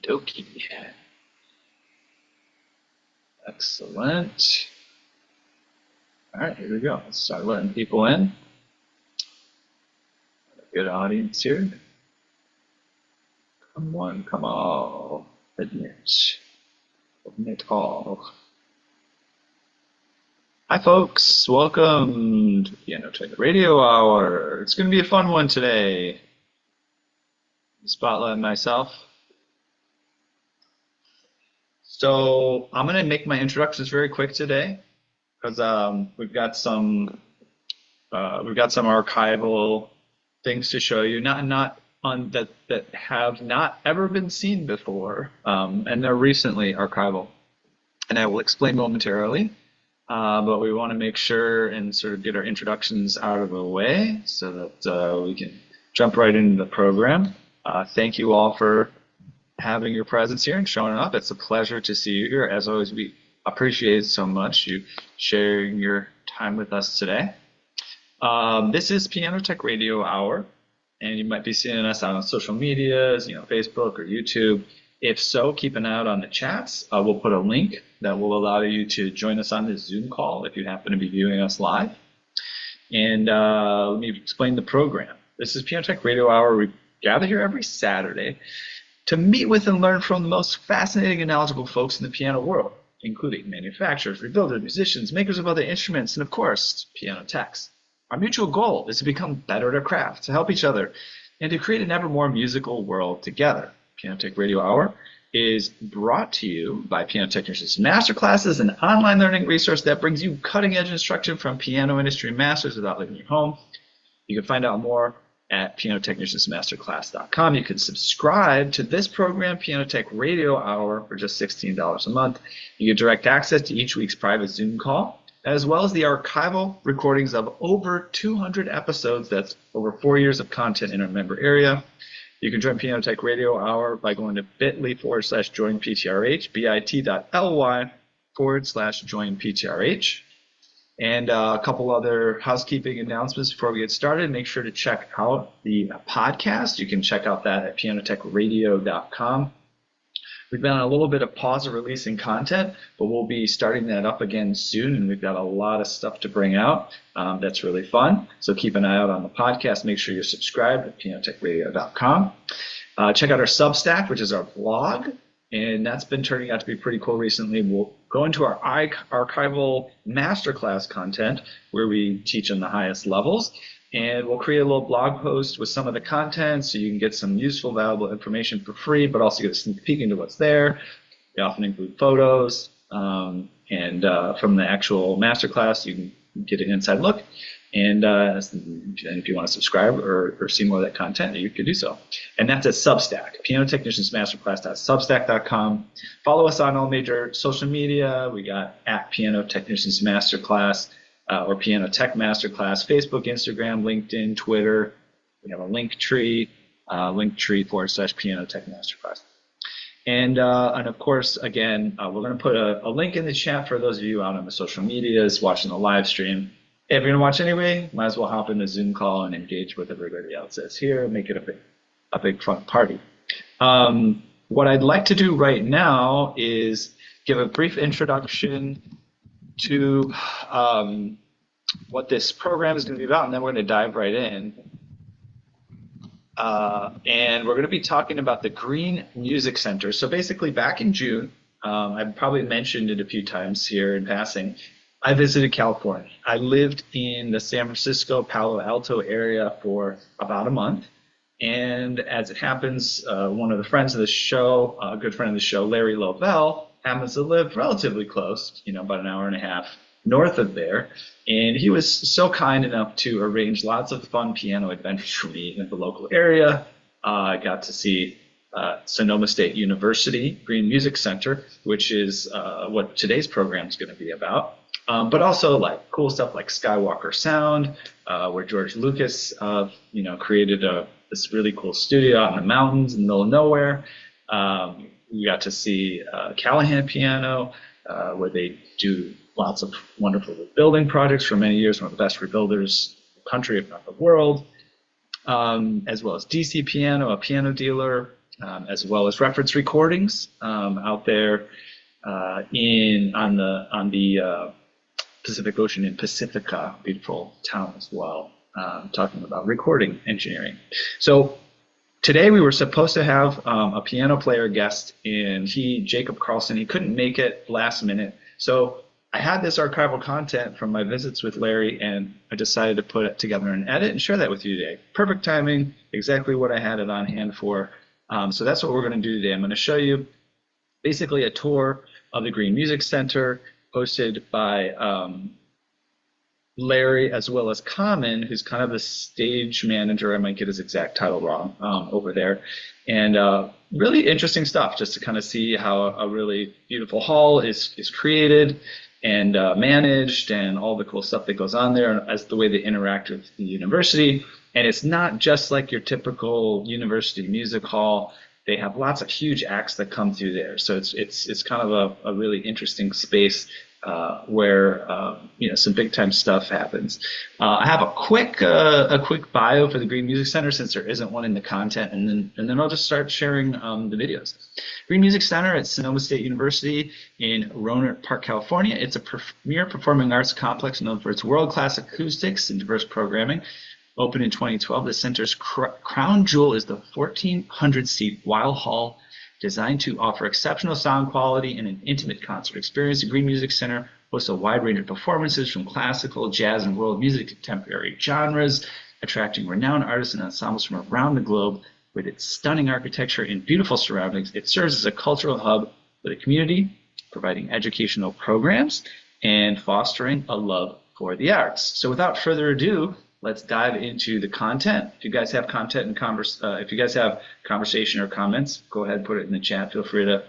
Dokie. Excellent. All right, here we go. Let's start letting people in. Good audience here. Come on, come on. Admit all. Hi, folks. Welcome to Piano Tech Radio Hour. It's going to be a fun one today. Spotlight myself. So I'm going to make my introductions very quick today because we've got some archival things to show you, not on that have not ever been seen before, and they're recently archival, and I will explain momentarily. But we want to make sure and sort of get our introductions out of the way so that we can jump right into the program. Thank you all for having your presence here and showing up. It's a pleasure to see you here. As always, we appreciate so much you sharing your time with us today. This is Piano Tech Radio Hour, and you might be seeing us out on social medias, Facebook or YouTube. If so, keep an eye out on the chats. We'll put a link that will allow you to join us on this Zoom call if you happen to be viewing us live. And let me explain the program. This is Piano Tech Radio Hour. We gather here every Saturday to meet with and learn from the most fascinating and knowledgeable folks in the piano world, including manufacturers, rebuilders, musicians, makers of other instruments, and of course, piano techs. Our mutual goal is to become better at our craft, to help each other, and to create an ever more musical world together. Piano Tech Radio Hour is brought to you by Piano Technicians Masterclasses, an online learning resource that brings you cutting-edge instruction from piano industry masters without leaving your home. You can find out more at pianotechniciansmasterclass.com. You can subscribe to this program, Piano Tech Radio Hour, for just $16 a month. You get direct access to each week's private Zoom call, as well as the archival recordings of over 200 episodes. That's over 4 years of content in our member area. You can join Piano Tech Radio Hour by going to bit.ly/joinptrh, bit.ly/joinptrh. And a couple other housekeeping announcements before we get started. Make sure to check out the podcast. You can check out that at pianotechradio.com. We've been on a little bit of pause of releasing content, but we'll be starting that up again soon, and we've got a lot of stuff to bring out that's really fun. So keep an eye out on the podcast. Make sure you're subscribed at pianotechradio.com. Check out our Substack, which is our blog, and that's been turning out to be pretty cool recently. We'll go into our archival masterclass content where we teach on the highest levels, and we'll create a little blog post with some of the content so you can get some useful, valuable information for free, but also get a sneak peek into what's there. We often include photos, and from the actual masterclass, you can get an inside look. And if you want to subscribe or see more of that content, you can do so. And that's at Substack, pianotechniciansmasterclass.substack.com. Follow us on all major social media. We got at Piano Technicians Masterclass or Piano Tech Masterclass, Facebook, Instagram, LinkedIn, Twitter. We have a link tree, linktree/Piano Tech Masterclass. And of course, again, we're going to put a link in the chat for those of you out on the social medias watching the live stream. If you're going to watch anyway, might as well hop in the Zoom call and engage with everybody else that's here, make it a big fun party. What I'd like to do right now is give a brief introduction to what this program is going to be about, and then we're going to dive right in. And we're going to be talking about the Green Music Center. So basically, back in June, I've probably mentioned it a few times here in passing, I visited California. I lived in the San Francisco, Palo Alto area for about a month. And as it happens, one of the friends of the show, a good friend of the show, Larry Lovell, happens to live relatively close, about an hour and a half north of there. And he was so kind enough to arrange lots of fun piano adventures for me in the local area. I got to see Sonoma State University Green Music Center, which is what today's program is going to be about. But also like cool stuff like Skywalker Sound, where George Lucas, created this really cool studio out in the mountains in the middle of nowhere. We got to see Callahan Piano, where they do lots of wonderful rebuilding projects for many years, one of the best rebuilders in the country, if not the world, as well as DC Piano, a piano dealer, as well as reference recordings out there on the Pacific Ocean in Pacifica, beautiful town as well, talking about recording engineering. So today we were supposed to have a piano player guest, and Jacob Carlson, he couldn't make it last minute. So I had this archival content from my visits with Larry, and I decided to put it together and edit and share that with you today. Perfect timing, exactly what I had it on hand for. So that's what we're going to do today. I'm going to show you basically a tour of the Green Music Center hosted by Larry, as well as Common, who's kind of the stage manager. I might get his exact title wrong over there. And really interesting stuff, just to kind of see how a really beautiful hall is created and managed, and all the cool stuff that goes on there, as the way they interact with the university. And it's not just like your typical university music hall. They have lots of huge acts that come through there. So it's kind of a really interesting space where some big time stuff happens. I have a quick bio for the Green Music Center, since there isn't one in the content, and then I'll just start sharing the videos. Green Music Center at Sonoma State University in Rohnert Park, California. It's a premier performing arts complex known for its world-class acoustics and diverse programming. Opened in 2012, the center's crown jewel is the 1,400-seat Weil Hall, designed to offer exceptional sound quality and an intimate concert experience. The Green Music Center hosts a wide range of performances from classical, jazz, and world music to contemporary genres, attracting renowned artists and ensembles from around the globe. With its stunning architecture and beautiful surroundings, it serves as a cultural hub for the community, providing educational programs and fostering a love for the arts. So without further ado, let's dive into the content. If you guys have content and if you guys have conversation or comments, go ahead and put it in the chat. Feel free to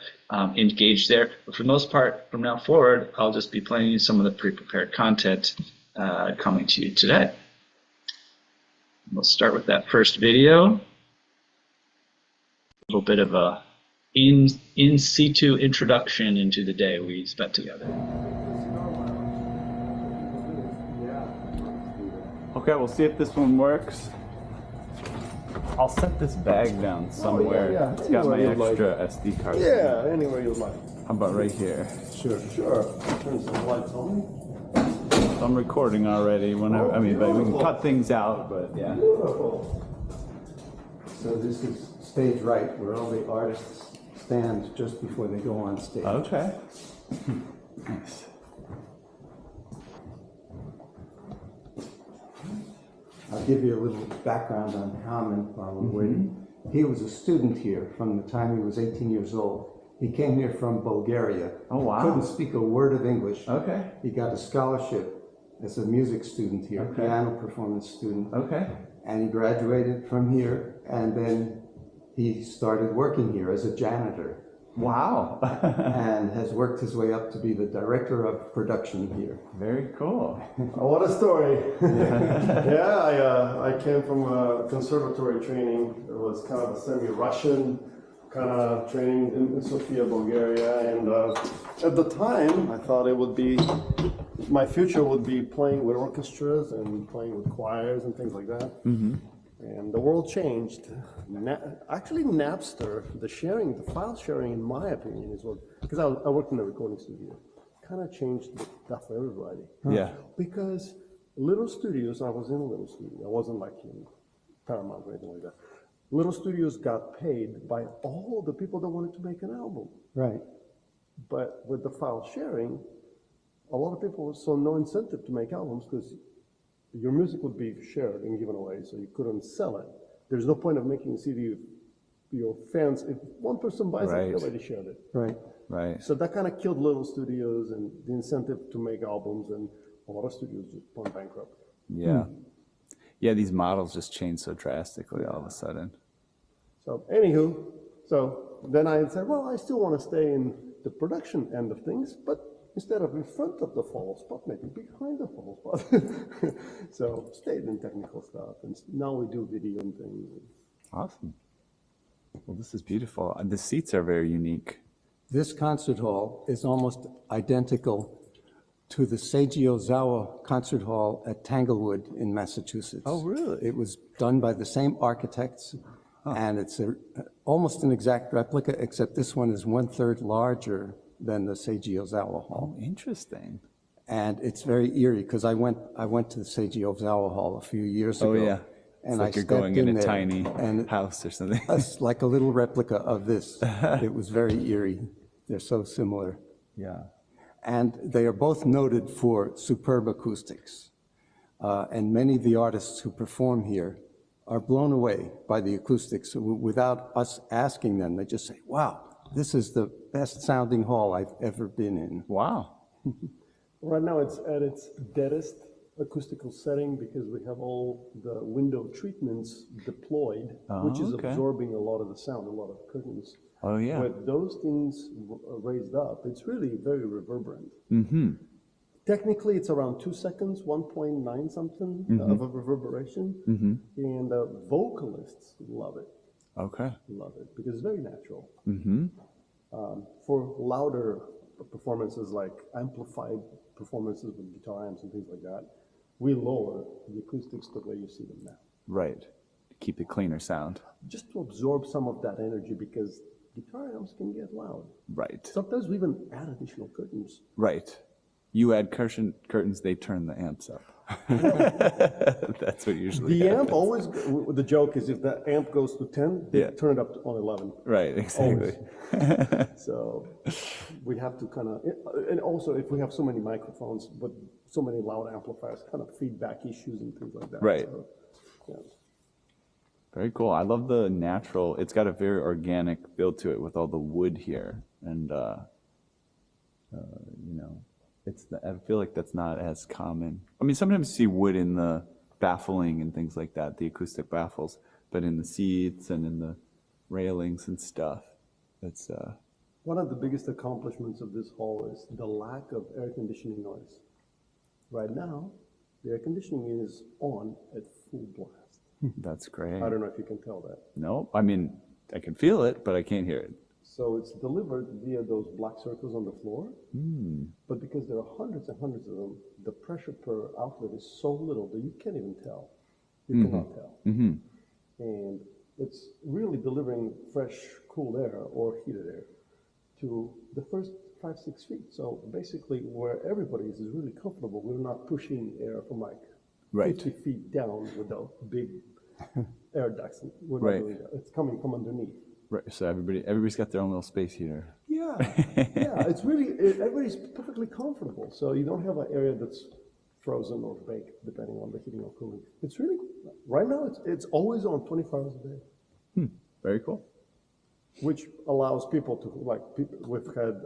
engage there. But for the most part, from now forward, I'll just be playing you some of the pre-prepared content coming to you today. We'll start with that first video. A little bit of a in situ introduction into the day we spent together. Okay, we'll see if this one works. I'll set this bag down somewhere. Yeah. It's got my extra like. SD card. Yeah, anywhere you like. How about right here? Sure. Turn some lights on. I'm recording already. Whenever, I mean, but we can cut things out, but yeah. Beautiful. So this is stage right, where all the artists stand just before they go on stage. Okay. Nice. I'll give you a little background on Common while we're waiting. He was a student here from the time he was 18 years old. He came here from Bulgaria. Oh, wow. Couldn't speak a word of English. Okay. He got a scholarship as a music student here, Okay. piano performance student. Okay. And he graduated from here, and then he started working here as a janitor. Wow. And has worked his way up to be the director of production here. Very cool. Oh, what a story. Yeah, I came from a conservatory training. It was kind of a semi-Russian kind of training in Sofia, Bulgaria. And at the time, I thought it would be, my future would be playing with orchestras and playing with choirs and things like that. Mm-hmm. And the world changed. Actually, Napster, the file sharing, in my opinion, is what, because I worked in the recording studio, kind of changed stuff for everybody. Yeah. Because little studios, I was in a little studio, I wasn't like in Paramount or anything like that. Little studios got paid by all the people that wanted to make an album. Right. But with the file sharing, a lot of people saw no incentive to make albums because your music would be shared and given away, so you couldn't sell it. There's no point of making a CD if your fans, if one person buys Right. it, everybody shared it. Right. Right. So that kind of killed little studios and the incentive to make albums, and a lot of studios just went bankrupt. Yeah. Yeah, these models just change so drastically all of a sudden. So anywho, so then I said, well, I still want to stay in the production end of things, but instead of in front of the follow spot, maybe behind the follow spot. So stayed in technical stuff, and now we do video and things. Awesome. Well, this is beautiful. The seats are very unique. This concert hall is almost identical to the Seiji Ozawa Concert Hall at Tanglewood in Massachusetts. Oh, really? It was done by the same architects. And it's almost an exact replica, except this one is 1/3 larger than the Seiji Ozawa Hall. Oh, interesting. And it's very eerie because I went to the Seiji Ozawa Hall a few years ago. Oh, yeah. And It's like I you're stepped going in a there, tiny and house or something. it's like a little replica of this. It was very eerie. They're so similar. Yeah. And they are both noted for superb acoustics. And many of the artists who perform here are blown away by the acoustics without us asking them. They just say, wow, this is the best sounding hall I've ever been in. Wow. Right now it's at its deadest acoustical setting because we have all the window treatments deployed, which is okay. absorbing a lot of the sound, a lot of curtains. Oh, yeah. With those things raised up, it's really very reverberant. Mm-hmm. Technically, it's around 2 seconds, 1.9 something of a reverberation, and vocalists love it. Okay. Love it because it's very natural. Mm-hmm. For louder performances, like amplified performances with guitar amps and things like that, we lower the acoustics the way you see them now. Right. Keep the cleaner sound. Just to absorb some of that energy because guitar amps can get loud. Right. Sometimes we even add additional curtains. Right. You add curtains, they turn the amps up. That's what usually The happens. amp always, the joke is if the amp goes to 10, they turn it up to on 11. Right, exactly. So we have to kind of, and also if we have so many microphones, but so many loud amplifiers, kind of feedback issues and things like that. Right. So, yeah. Very cool. I love the natural, it's got a very organic feel to it with all the wood here. And, you know, I feel like that's not as common. I mean, sometimes you see wood in the baffling and things like that, the acoustic baffles, but in the seats and in the railings and stuff, it's One of the biggest accomplishments of this hall is the lack of air conditioning noise. Right now, the air conditioning is on at full blast. that's great. I don't know if you can tell that. No, I mean, I can feel it, but I can't hear it. So it's delivered via those black circles on the floor, but because there are hundreds and hundreds of them, the pressure per outlet is so little that you can't even tell. You cannot tell. And it's really delivering fresh, cool air or heated air to the first 5-6 feet. So basically where everybody is really comfortable. We're not pushing air from like 50 feet down with those big air ducts. We're not doing that. It's coming from underneath. Right, so everybody's got their own little space heater. Yeah, yeah, it's really, everybody's perfectly comfortable. So you don't have an area that's frozen or baked, depending on the heating or cooling. It's really, right now, it's always on 24 hours a day. Very cool. Which allows people to, like, we've had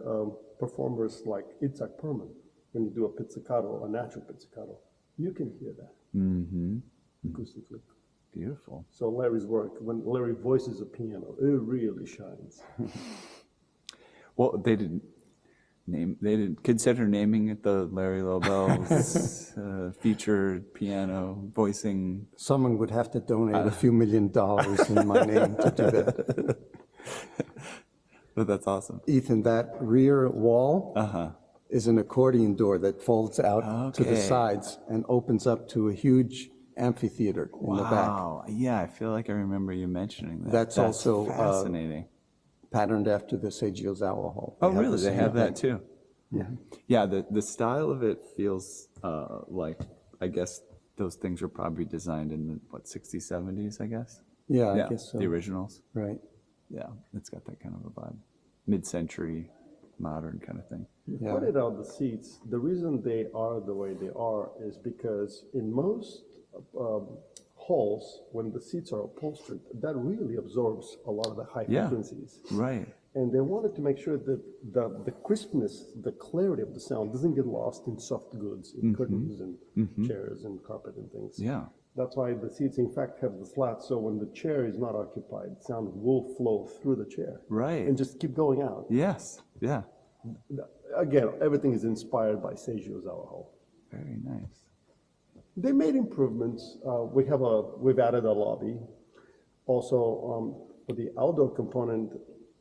performers like Itzhak Perlman, when you do a pizzicato, a natural pizzicato, you can hear that acoustically. Beautiful. So Larry's work, when Larry voices a piano, it really shines. Well, they didn't consider naming it the Larry Lobel's featured piano voicing. Someone would have to donate a few $1 million in my name to do that. But that's awesome. Ethan, that rear wall is an accordion door that folds out to the sides and opens up to a huge amphitheater in the back. Wow. Yeah, I feel like I remember you mentioning that. That's also fascinating. Patterned after the Seiji Ozawa Hall. Oh, really? They have that too. Yeah. Yeah, the style of it feels like, I guess those things were probably designed in the, 60s, 70s, I guess? Yeah, I guess so. The originals. Right. Yeah, it's got that kind of a vibe. Mid-century, modern kind of thing. Yeah. Pointed out the seats. The reason they are the way they are is because in most halls, when the seats are upholstered, that really absorbs a lot of the high frequencies. Right. And they wanted to make sure that the crispness, the clarity of the sound doesn't get lost in soft goods, in curtains and chairs and carpet and things. Yeah. That's why the seats, in fact, have the slats, so when the chair is not occupied, sound will flow through the chair. Right. And just keep going out. Yes. Yeah. Again, everything is inspired by Seiji Ozawa Hall. Very nice. They made improvements. We've added a lobby. Also, for the outdoor component,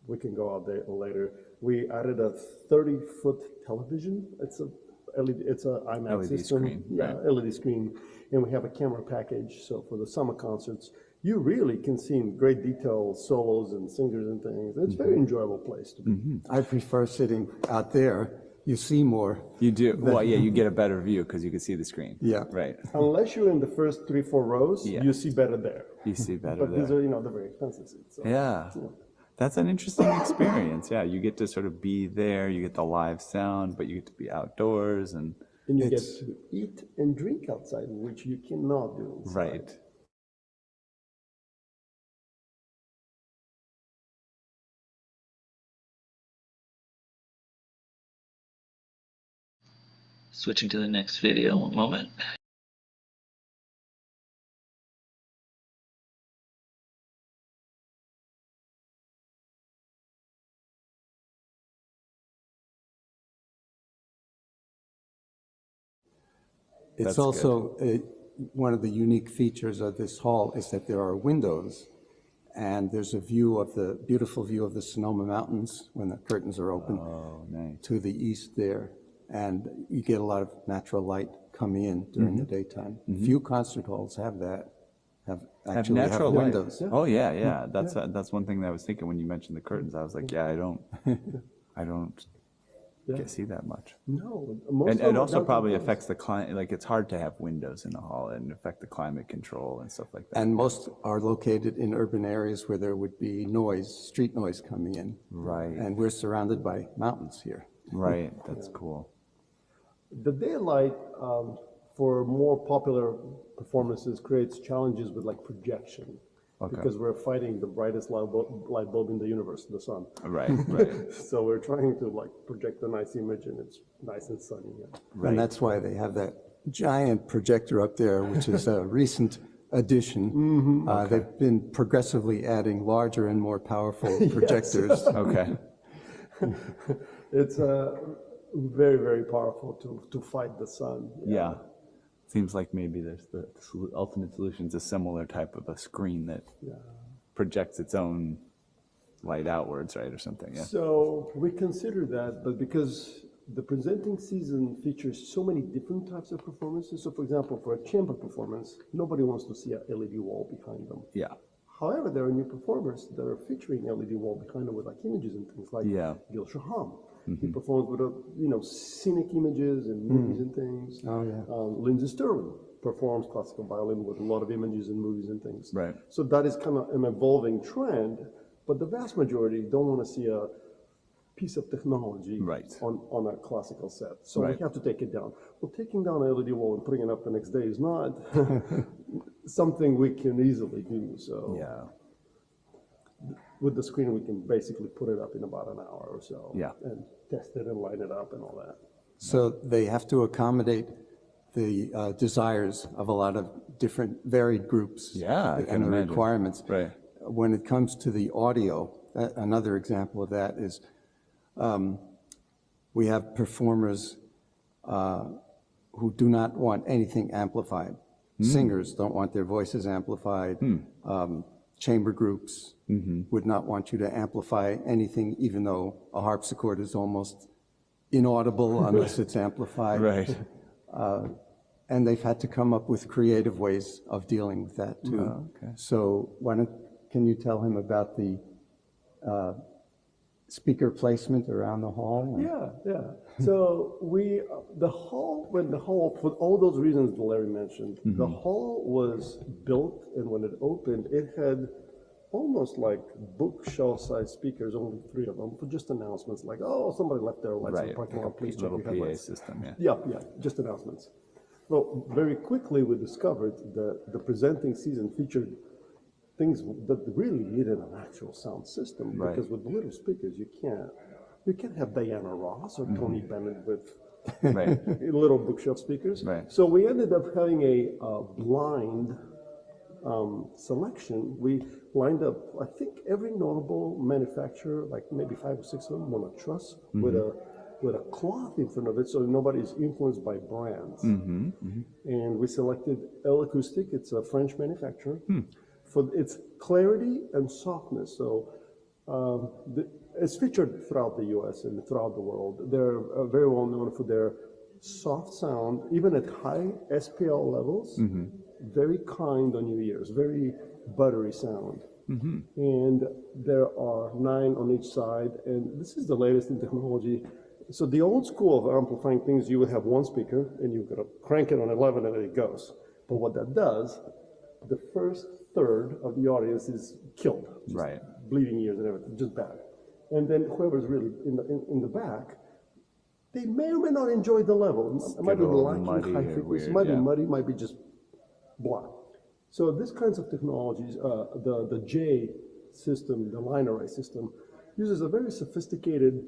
we can go out there later. We added a 30-foot television. It's a IMAX LED system. screen, Yeah, right. LED screen. And we have a camera package. So for the summer concerts, you really can see in great detail solos and singers and things. It's a very enjoyable place to be. I prefer sitting out there. You see more. You do? Well, yeah, you get a better view because you can see the screen. Yeah. Right. Unless you're in the first 3-4 rows, Yeah. you see better there. You see better But there. these are, they're very expensive seats. So, Yeah. That's an interesting experience. Yeah, you get to sort of be there, you get the live sound, but you get to be outdoors and you get to eat and drink outside, which you cannot do inside. right. Switching to the next video, one moment. It's That's also one of the unique features of this hall is that there are windows, and there's a beautiful view of the Sonoma Mountains when the curtains are open to the east there, and you get a lot of natural light coming in during the daytime. Few concert halls have that. Have natural light. windows. Oh yeah. That's one thing that I was thinking when you mentioned the curtains. I was like, yeah, I don't get see that much. No. And it also probably affects the climate. Like it's hard to have windows in the hall and affect the climate control and stuff like that. And most are located in urban areas where there would be street noise coming in. Right. And we're surrounded by mountains here. Right. That's cool. The daylight for more popular performances creates challenges with like projection. Okay. Because we're fighting the brightest light bulb in the universe, the sun. Right. So we're trying to like project a nice image, and it's nice and sunny here. And that's why they have that giant projector up there, which is a recent addition. They've been progressively adding larger and more powerful projectors. Okay. It's very, very powerful to fight the sun. Yeah. Seems like maybe there's the ultimate solution is a similar type of a screen that projects its own light outwards, right, or something. Yeah. So we consider that, but because the presenting season features so many different types of performances. So, for example, for a chamber performance, nobody wants to see a LED wall behind them. Yeah. However, there are new performers that are featuring LED wall behind them with like images and things like Gil Shaham. He performs with scenic images and movies and things. Oh yeah. Lindsey Sterling performs classical violin with a lot of images and movies and things. Right. So that is kind of an evolving trend, but the vast majority don't want to see a piece of technology on a classical set. So we have to take it down. Well, taking down a LED wall and putting it up the next day is not something we can easily do. So with the screen, we can basically put it up in about an hour or so. Yeah. And test it and line it up and all that. So they have to accommodate the desires of a lot of different varied groups and the requirements. Right. When it comes to the audio, another example of that is we have performers who do not want anything amplified. Singers don't want their voices amplified. Chamber groups would not want you to amplify anything, even though a harpsichord is almost inaudible unless it's amplified. Right. And they've had to come up with creative ways of dealing with that too. Oh, okay. So can you tell him about the speaker placement around the hall? Yeah. So the hall, for all those reasons that Larry mentioned, the hall was built, and when it opened, it had almost like bookshelf-sized speakers, only 3 of them, for just announcements like, oh, somebody left their lights in the parking lot, please check little your PA headlights. system, Yeah, just announcements. Well, very quickly we discovered that the presenting season featured things that really needed an actual sound system, because with the little speakers, you can't have Diana Ross or Tony Bennett with little bookshelf speakers. Right. So we ended up having a blind selection. We lined up, I think, every notable manufacturer, like maybe 5 or 6 of them, on a truss with a cloth in front of it, so nobody's influenced by brands. And we selected L Acoustic. It's a French manufacturer. For its clarity and softness. So it's featured throughout the US and throughout the world. They're very well known for their soft sound, even at high SPL levels, very kind on your ears, very buttery sound. And there are 9 on each side, and this is the latest in technology. So the old school of amplifying things, you would have one speaker, and you've got to crank it on 11, and it goes. But what that does, the first third of the audience is killed, Right. bleeding ears and everything, just bad. And then whoever's really in the back, they may or may not enjoy the level. It might be lacking high frequency, it might be muddy, might be just blah. So these kinds of technologies, the J system, the line array system, uses a very sophisticated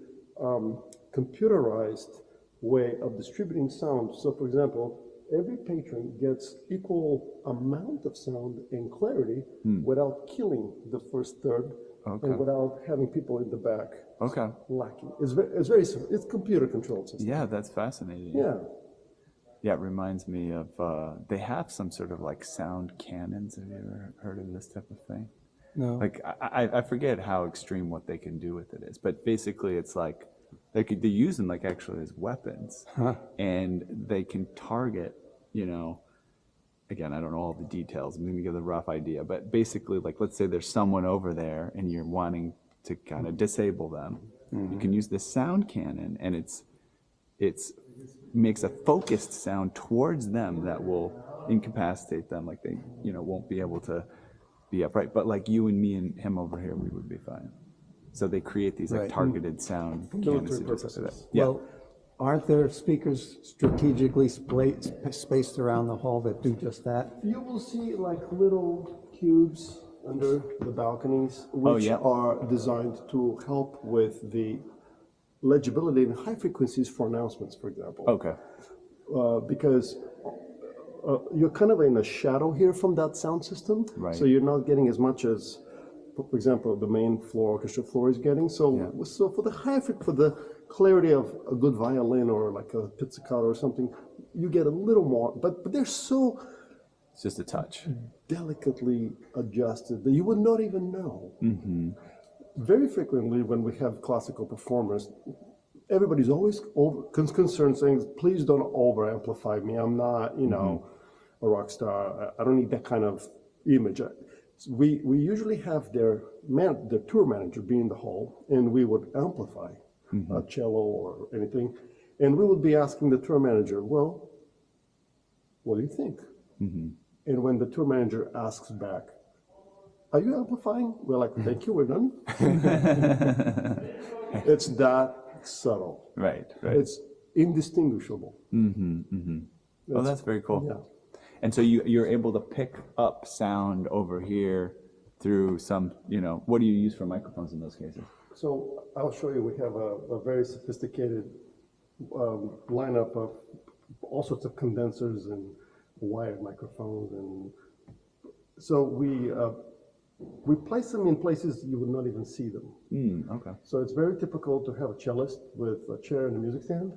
computerized way of distributing sound. So for example, every patron gets equal amount of sound and clarity without killing the first third and without having people in the back lacking. It's computer controlled system. Yeah, that's fascinating. Yeah. Yeah, it reminds me of, they have some sort of like sound cannons. Have you ever heard of this type of thing? No. Like, I forget how extreme what they can do with it is, but basically it's like, they use them like actually as weapons. And they can target, you know, again, I don't know all the details, I'm gonna give a rough idea, but basically like, let's say there's someone over there and you're wanting to kind of disable them. You can use this sound cannon and it's makes a focused sound towards them that will incapacitate them, like they, you know, won't be able to be upright. But like you and me and him over here, we would be fine. So they create these like targeted sound cannons. Yeah. Well, aren't there speakers strategically spaced around the hall that do just that? You will see like little cubes under the balconies, which are designed to help with the legibility in high frequencies for announcements, for example. Okay. Because you're kind of in a shadow here from that sound system. Right. So you're not getting as much as, for example, the main floor, orchestra floor is getting. So, so for the for the clarity of a good violin or like a pizzicato or something, you get a little more, but they're so It's just a touch. delicately adjusted that you would not even know. Very frequently when we have classical performers, everybody's always concerned saying, please don't over amplify me. I'm not, you know, a rock star. I don't need that kind of image. We usually have their tour manager be in the hall, and we would amplify a cello or anything. And we would be asking the tour manager, well, what do you think? And when the tour manager asks back, are you amplifying? We're like, thank you, we're done. It's that subtle. Right. It's indistinguishable. Oh, that's very cool. Yeah. And so you're able to pick up sound over here through some, you know, what do you use for microphones in those cases? So I'll show you, we have a very sophisticated lineup of all sorts of condensers and wired microphones. And so we place them in places you would not even see them. Okay. So it's very typical to have a cellist with a chair and a music stand,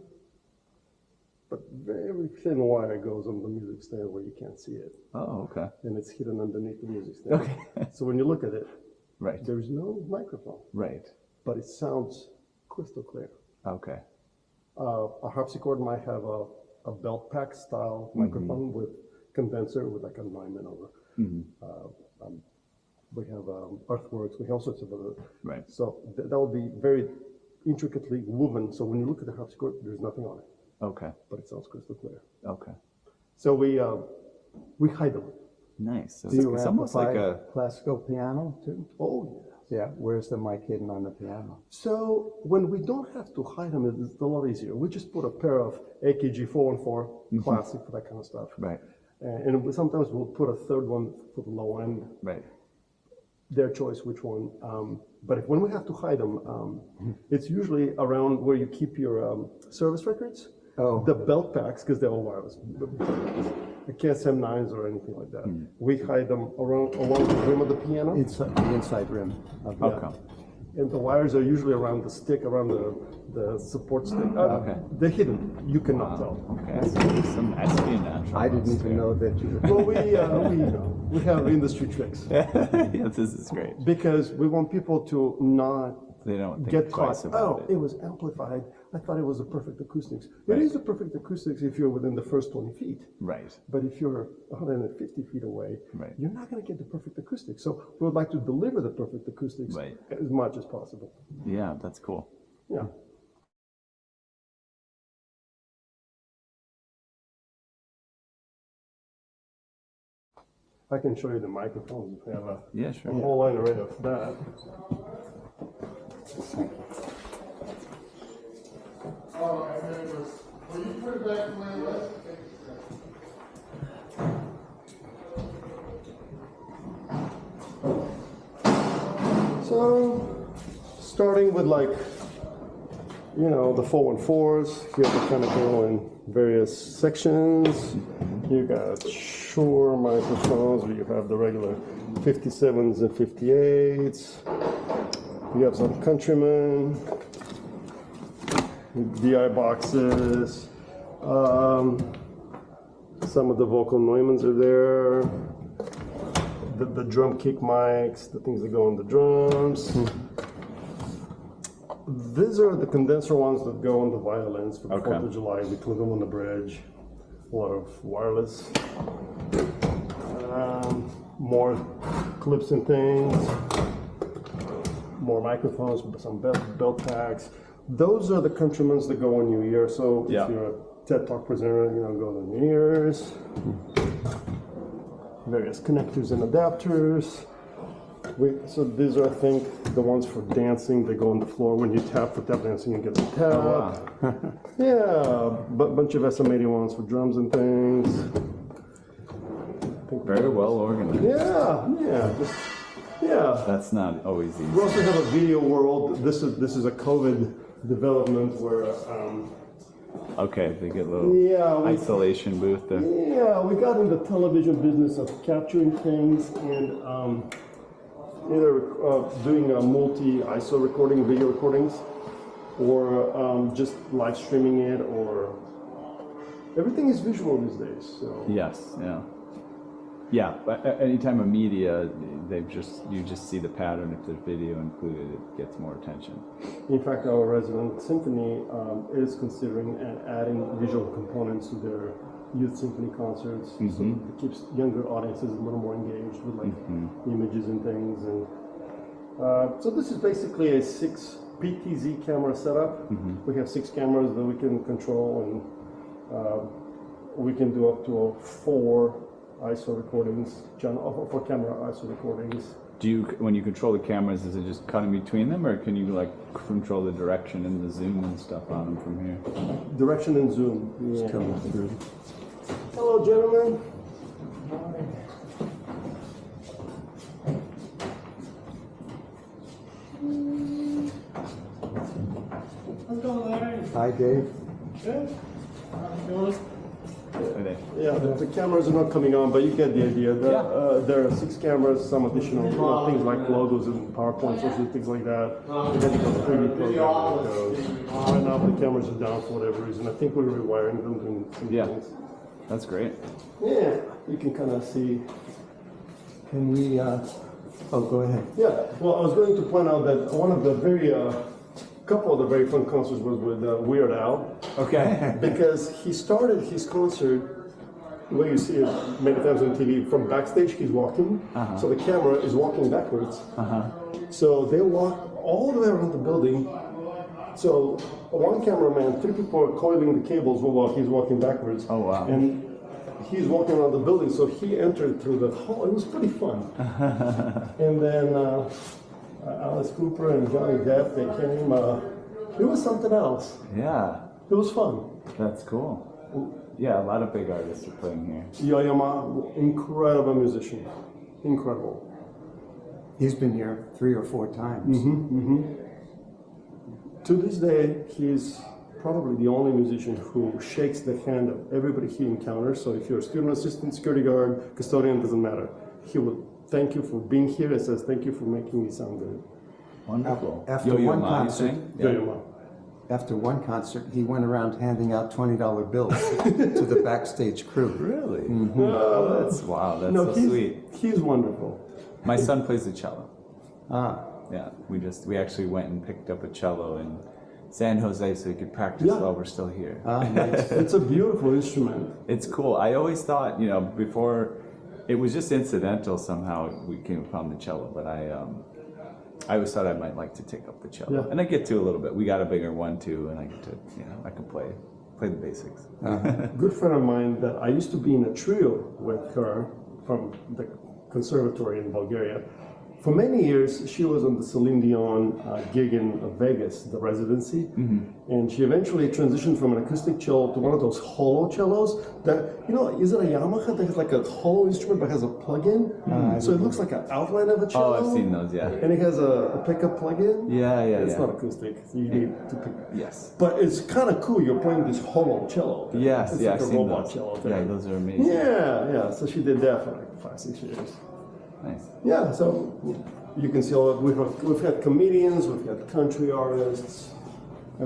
but very thin wire goes on the music stand where you can't see it. Oh, okay. And it's hidden underneath the music stand. Okay. So when you look at it, Right. there's no microphone, Right. but it sounds crystal clear. Okay. A harpsichord might have a belt pack style microphone with condenser with like a Neumann over. We have Earthworks, we have all sorts of other. Right. So that would be very intricately woven. So when you look at the harpsichord, there's nothing on it, Okay. but it sounds crystal clear. Okay. So we hide them. Nice. So Do you it's almost like amplify a classical piano too? Oh, yeah. Yeah, where's the mic hidden on the piano? So when we don't have to hide them, it's a lot easier. We just put a pair of AKG 414 classic for that kind of stuff. right. And sometimes we'll put a third one for the low end. Right. Their choice which one. But when we have to hide them, it's usually around where you keep your service records. Oh. The belt packs, because they're all wireless. The KSM9s or anything like that. We hide them along the rim of the piano. The inside rim of the Okay. And the wires are usually around the stick, around the support stick. Okay. They're hidden. You cannot tell. Okay. So there's some espionage. I didn't almost even here. know that you. Well, we have industry tricks. Yeah, this is great. Because we want people to not They don't think get twice caught. about Oh, it. it was amplified. I thought it was the perfect acoustics. Right. It is the perfect acoustics if you're within the first 20 feet. Right. But if you're 150 feet away, Right. you're not going to get the perfect acoustics. So we would like to deliver the perfect acoustics Right. as much as possible. Yeah, that's cool. Yeah. I can show you the microphones if we have Yeah, a sure. whole line array of that. Will you put it back to my left? So, starting with like, you know, the 414s, here they kind of go in various sections. You got Shure microphones, where you have the regular 57s and 58s. You have some Countryman, DI boxes. Some of the vocal Neumanns are there. The drum kick mics, the things that go on the drums. These are the condenser ones that go on the violins for the 4th of July. We put them on the bridge. A lot of wireless. More clips and things. More microphones, some belt packs. Those are the Countrymans that go on your ear. So if you're a TED Talk presenter, you know, go on your ears. Various connectors and adapters. So these are, I think, the ones for dancing. They go on the floor. When you tap for tap dancing, you get the tap. Oh, wow. Yeah, bunch of SM80 ones for drums and things. Very well organized. Yeah. That's not always easy. We also have a video world. This is a COVID development where. Okay, they get a little isolation booth there. Yeah, we got in the television business of capturing things and either doing a multi-ISO recording, video recordings, or just live streaming it, or everything is visual these days. So. Yes, yeah. Yeah, but anytime a media, you just see the pattern. If there's video included, it gets more attention. In fact, our resident symphony is considering adding visual components to their youth symphony concerts, so it keeps younger audiences a little more engaged with like images and things. And so this is basically a 6 PTZ camera setup. We have 6 cameras that we can control, and we can do up to 4 ISO recordings, for camera ISO recordings. Do you, when you control the cameras, is it just cutting between them, or can you like control the direction and the zoom and stuff on them from here? Direction and zoom. Yeah. Coming through. Hello, gentlemen. What's going on? Hi, Dave. Yeah. Yeah, the cameras are not coming on, but you get the idea. There are 6 cameras, some additional things like logos and PowerPoint, social things like that. And then you got the 3D program that goes. Right now the cameras are down for whatever reason. I think we're rewiring them doing some things. That's great. Yeah, you can kind of see. Can we, oh, go ahead. Yeah, well, I was going to point out that one of the couple of the very fun concerts was with Weird Al. Okay. Because he started his concert, the way you see it many times on TV, from backstage he's walking, so the camera is walking backwards. So they walk all the way around the building. So one cameraman, 3 people are coiling the cables while he's walking backwards. Oh, wow. And he's walking around the building, so he entered through the hall. It was pretty fun. And then Alice Cooper and Johnny Depp, they came. It was something else. Yeah. It was fun. That's cool. Yeah, a lot of big artists are playing here. Yo-Yo Ma, incredible musician. Incredible. He's been here 3 or 4 times. To this day, he's probably the only musician who shakes the hand of everybody he encounters. So if you're a student assistant, security guard, custodian, doesn't matter. He will thank you for being here and says, thank you for making me sound good. Wonderful. After Yo-Yo one Ma, you concert, sing? Yo-Yo Ma. After one concert, he went around handing out $20 bills to the backstage crew. Really? Oh, that's wow. That's so he's, sweet. He's wonderful. My son plays the cello. Ah, Yeah, we actually went and picked up a cello in San Jose so we could practice while we're still here. Nice. It's a beautiful instrument. It's cool. I always thought, before, it was just incidental somehow we came upon the cello, but I always thought I might like to take up the cello. Yeah. And I get to a little bit. We got a bigger one too, and I get to, I can play the basics. A good friend of mine that I used to be in a trio with her from the conservatory in Bulgaria. For many years, she was on the Celine Dion gig in Vegas, the residency, and she eventually transitioned from an acoustic cello to one of those hollow cellos that, is it a Yamaha that has like a hollow instrument but has a plug-in? So it looks like an outline of a cello. Oh, I've seen those, yeah. And it has a pickup plug-in. Yeah. It's not acoustic, so you need to pick. Yes. But it's kind of cool, you're playing this hollow cello. Yes, it's yeah, like I've a seen robot those. cello. Yeah, those are amazing. Yeah. So she did that for like 5-6 years. Nice. Yeah, so you can see we've had comedians, we've had country artists.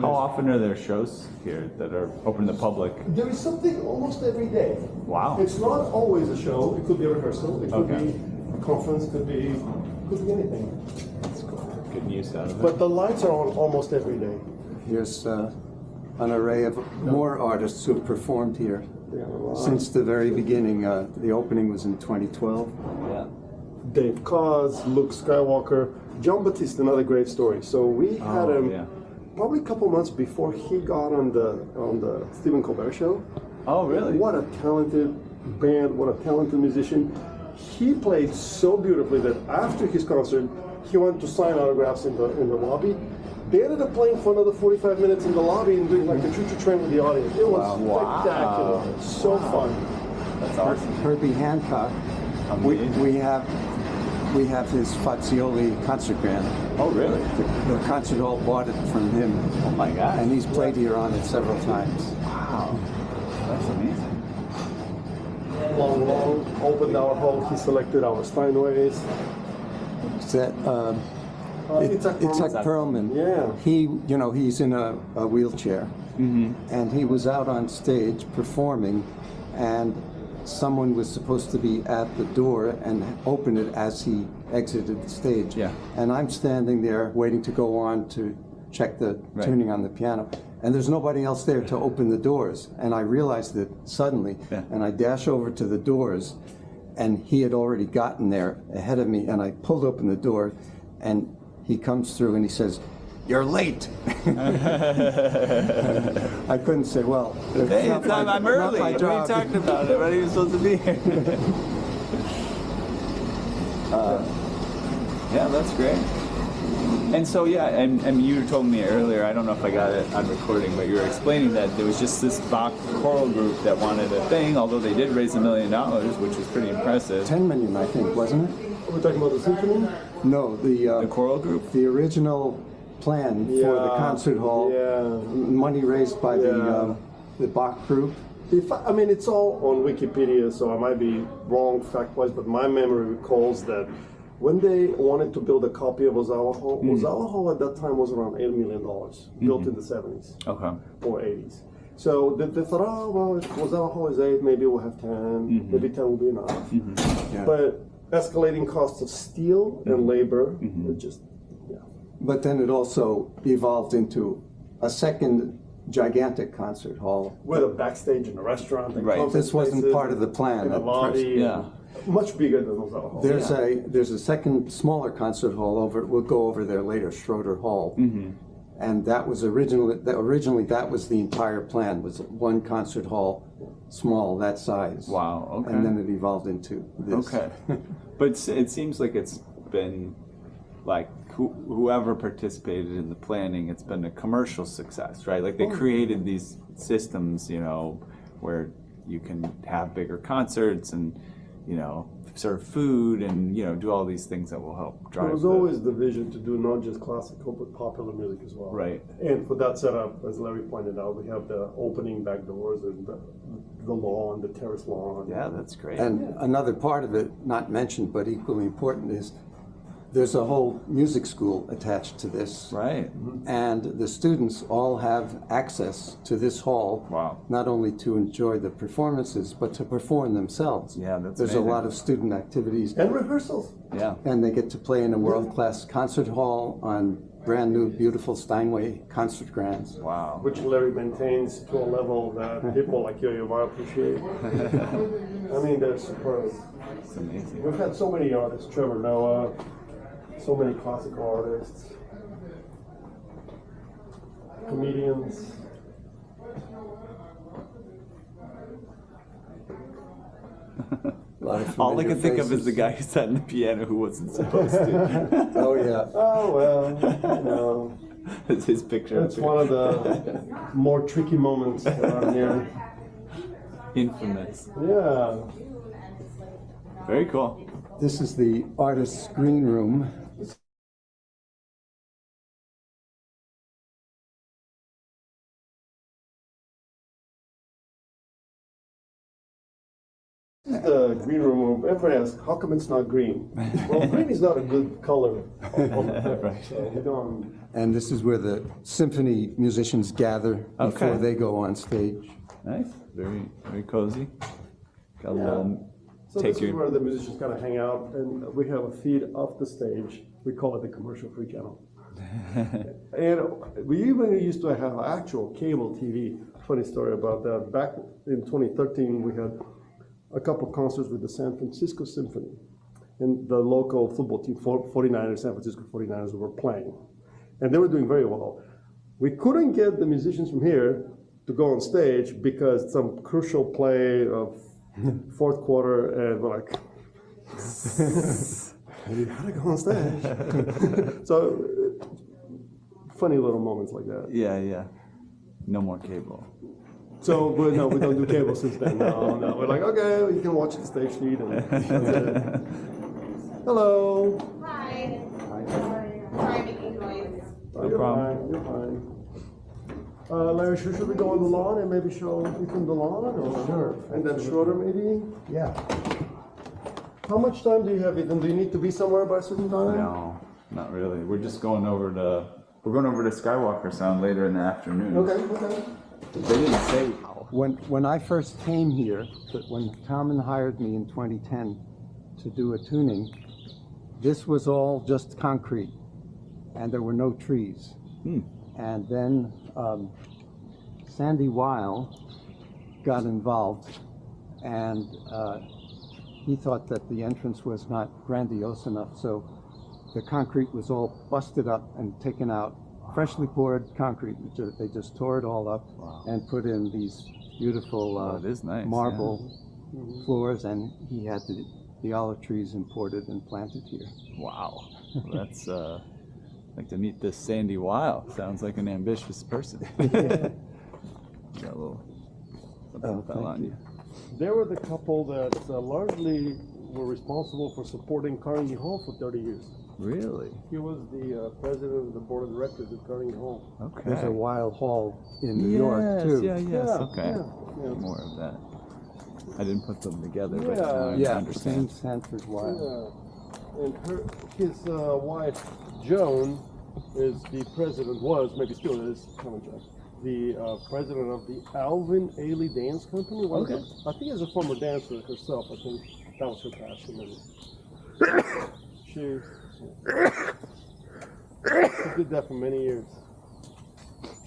How often are there shows here that are open to the public? There is something almost every day. Wow. It's not always a show. It could be a rehearsal. It could be a conference. Could be anything. That's cool. Good news out of it. But the lights are on almost every day. Here's an array of more artists who have performed here since the very beginning. The opening was in 2012. Yeah. Dave Koz, Luke Skywalker, John Batiste, another great story. So we had him probably a couple months before he got on the Stephen Colbert show. Oh, really? What a talented band! What a talented musician! He played so beautifully that after his concert, he went to sign autographs in the lobby. They ended up playing for another 45 minutes in the lobby and doing like a choo-choo train with the audience. It was spectacular. So fun. That's awesome. Herbie Hancock. We have his Fazioli concert band. Oh, really? The concert hall bought it from him. Oh my God. And he's played here on it several times. Wow. That's amazing. Long, opened our hall. He selected our Steinways. Is that, Itzhak Perlman. Yeah. He's in a wheelchair. And he was out on stage performing, and someone was supposed to be at the door and open it as he exited the stage. Yeah. And I'm standing there waiting to go on to check the tuning on the piano. And there's nobody else there to open the doors. And I realized it suddenly. Yeah. And I dash over to the doors, and he had already gotten there ahead of me. And I pulled open the door, and he comes through and he says, "You're late." I couldn't say, well, Hey, I'm early. What are you talking about? I'm not even supposed to be here. Yeah, that's great. And so, and you told me earlier, I don't know if I got it on recording, but you were explaining that there was just this Bach choral group that wanted a thing, although they did raise $1 million, which was pretty impressive. 10 million, I think, wasn't it? Are we talking about the symphony? No, The choral group? the original plan for the concert hall, money raised by the Bach group. It's all on Wikipedia, so I might be wrong fact-wise, but my memory recalls that when they wanted to build a copy of Ozawa Hall, Ozawa Hall at that time was around $8 million, built in the 70s or 80s. So they thought, oh, well, if Ozawa Hall is 8, maybe we'll have 10, maybe 10 will be enough. Yeah. But escalating costs of steel and labor, it just, But then it also evolved into a second gigantic concert hall. with a backstage and a restaurant. And Right. This wasn't part of the plan And a at lobby. Yeah. Much bigger than Ozawa Hall. There's a second smaller concert hall over. We'll go over there later, Schroeder Hall, and that was originally that was the entire plan, was one concert hall, small, that size. Wow, okay. And then it evolved into this. Okay. But it seems like it's been like whoever participated in the planning, it's been a commercial success, right? Like they created these systems, where you can have bigger concerts and, serve food and, do all these things that will help drive. There was always the vision to do not just classical, but popular music as well. Right. And for that setup, as Larry pointed out, we have the opening back doors and the lawn, the terrace lawn. Yeah, that's great. And another part of it, not mentioned but equally important, is there's a whole music school attached to this. Right. And the students all have access to this hall, Wow. not only to enjoy the performances, but to perform themselves. Yeah, that's There's amazing. a lot of student activities. And rehearsals. Yeah. And they get to play in a world-class concert hall on brand new, beautiful Steinway concert grands. Wow. Which Larry maintains to a level that people like you might appreciate. I mean, they're superb. It's amazing. We've had so many artists, Trevor Noah, so many classical artists, comedians. All I can think of is the guy who sat in the piano who wasn't supposed to. Oh, yeah. Oh, well, you know. It's his picture. It's one of the more tricky moments around here. Infamous. Yeah. Very cool. This is the artist's green room. The green room, everybody asks, how come it's not green? Well, green is not a good color. Right. So we don't. And this is where the symphony musicians gather before Okay. they go on stage. Nice. Very, very cozy. Got a little So take this is your. where the musicians kind of hang out, and we have a feed off the stage. We call it the commercial-free channel. And we even used to have actual cable TV. Funny story about that. Back in 2013, we had a couple concerts with the San Francisco Symphony. And the local football team, 49ers, San Francisco 49ers, were playing. And they were doing very well. We couldn't get the musicians from here to go on stage because some crucial play of fourth quarter, and we're like, you gotta go on stage. So, funny little moments like that. Yeah, yeah. No more cable. So, but no, we don't do cable since then. No, we're like, okay, you can watch the stage feed. And that's it. Hello. Hi. Sorry, I'm making noise. Oh, you're problem. fine. You're fine. Larry, should we go on the lawn and maybe show Ethan the lawn? Or? Sure. And then Schroeder maybe? Yeah. How much time do you have, Ethan? Do you need to be somewhere by a certain time? No, not really. We're just going over to. We're going over to Skywalker Sound later in the afternoon. Okay. They didn't say. When I first came here, when Tommen hired me in 2010 to do a tuning, this was all just concrete, and there were no trees. And then Sandy Weil got involved, and he thought that the entrance was not grandiose enough, so the concrete was all busted up and taken out. Freshly poured concrete. They just tore it all up and put in these beautiful it is nice, marble floors, and he had the olive trees imported and planted here. Wow. That's I'd like to meet this Sandy Weil. Sounds like an ambitious person. Got a little something fell on you. They were the couple that largely were responsible for supporting Carnegie Hall for 30 years. Really? He was the president of the board of directors at Carnegie Hall. Okay. There's a Weil Hall in New York too. Yes, Yeah, okay. yeah. More of that. I didn't put them together, but Yeah. now I Yeah, understand. St. Sanford Weil. Yeah. And his wife, Joan, is the president, was, maybe still is, the president of the Alvin Ailey Dance Company. Okay. I think as a former dancer herself, I think that was her passion. And she did that for many years.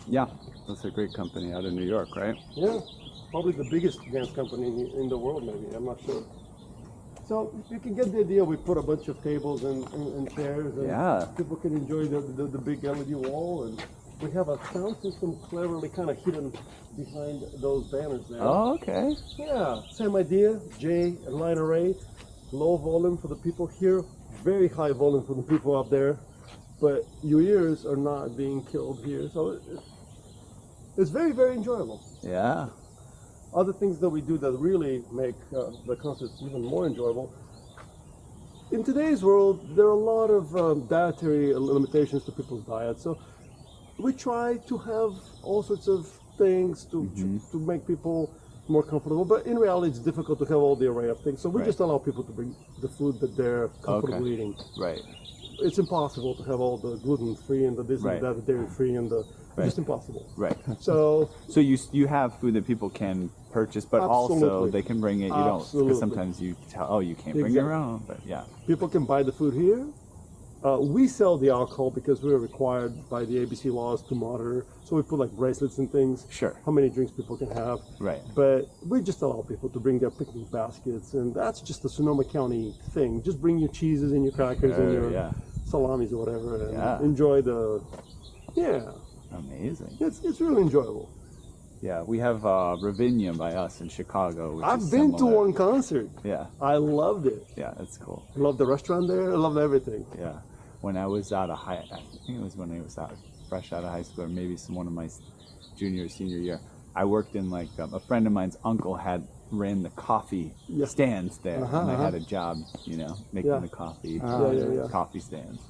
Yeah, that's a great company out of New York, right? Yeah, probably the biggest dance company in the world, maybe. I'm not sure. So you can get the idea. We put a bunch of tables and chairs, and Yeah. people can enjoy the big LED wall. And we have a sound system cleverly kind of hidden behind those banners there. Oh, okay. Yeah, same idea. J line array, low volume for the people here, very high volume for the people up there. But your ears are not being killed here, so it's very, very enjoyable. Yeah. Other things that we do that really make the concerts even more enjoyable. In today's world, there are a lot of dietary limitations to people's diet, so we try to have all sorts of things to make people more comfortable. But in reality, it's difficult to have all the array of things, so we Right. just allow people to bring the food that they're comfortable Okay. eating. Right. it's impossible to have all the gluten-free and the this Right. and that, the dairy-free and the, Right. just impossible. Right. So, So you have food that people can purchase, but also Absolutely. they can bring it. You don't, Absolutely. because sometimes you tell, oh, you can't bring your Exactly. own. But yeah. people can buy the food here. We sell the alcohol because we're required by the ABC laws to monitor. So we put like bracelets and things. Sure. How many drinks people can have. Right. But we just allow people to bring their picnic baskets, and that's just a Sonoma County thing. Just bring your cheeses and your crackers and your yeah. salamis or whatever, and Yeah. enjoy the. Yeah, Amazing. it's really enjoyable. Yeah, we have Ravinia by us in Chicago. Which I've is been to similar. one concert. Yeah. I loved it. Yeah, that's cool. I love the restaurant there. I love everything. Yeah. When I was out of high, I think it was when I was fresh out of high school, or maybe one of my junior or senior year. I worked in like a friend of mine's uncle ran the coffee Yeah. stands there, Uh-huh, and I uh-huh. had a job, making Yeah. the coffee, yeah. coffee stands.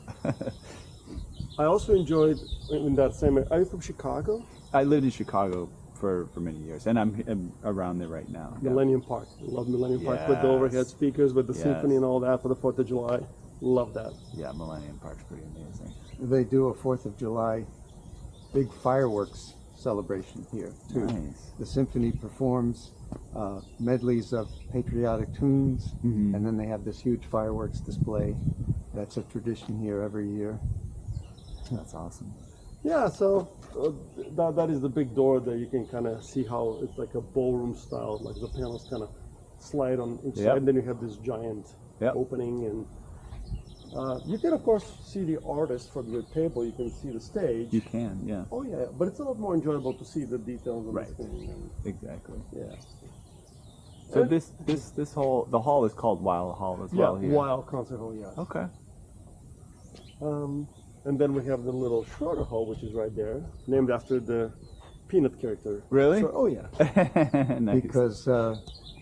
I also enjoyed in that same area. Are you from Chicago? I lived in Chicago for many years, and I'm around there right now. Yeah. Millennium Park. Love Millennium Park with the overhead Yes. speakers, with the Yes. symphony and all that for the 4th of July. Love that. Yeah, Millennium Park's pretty amazing. They do a 4th of July big fireworks celebration here, too. Nice. The symphony performs medleys of patriotic tunes, Mhm. and then they have this huge fireworks display. That's a tradition here every year. That's awesome. Yeah, so that is the big door there. You can kind of see how it's like a ballroom style, like the panels kind of slide on each Yep. side, and then you have this giant Yep. opening, and you can of course see the artist from your table. You can see the stage. You can, yeah, Oh yeah, but it's a lot more enjoyable to see the details of Right. this thing. And, exactly. yeah. So And- this whole the hall is called Wild Hall as well here. Wild Concert Hall, yeah. Okay. And then we have the little Schroeder Hall, which is right there, named after the Peanut character. Really? Oh yeah. Nice. Because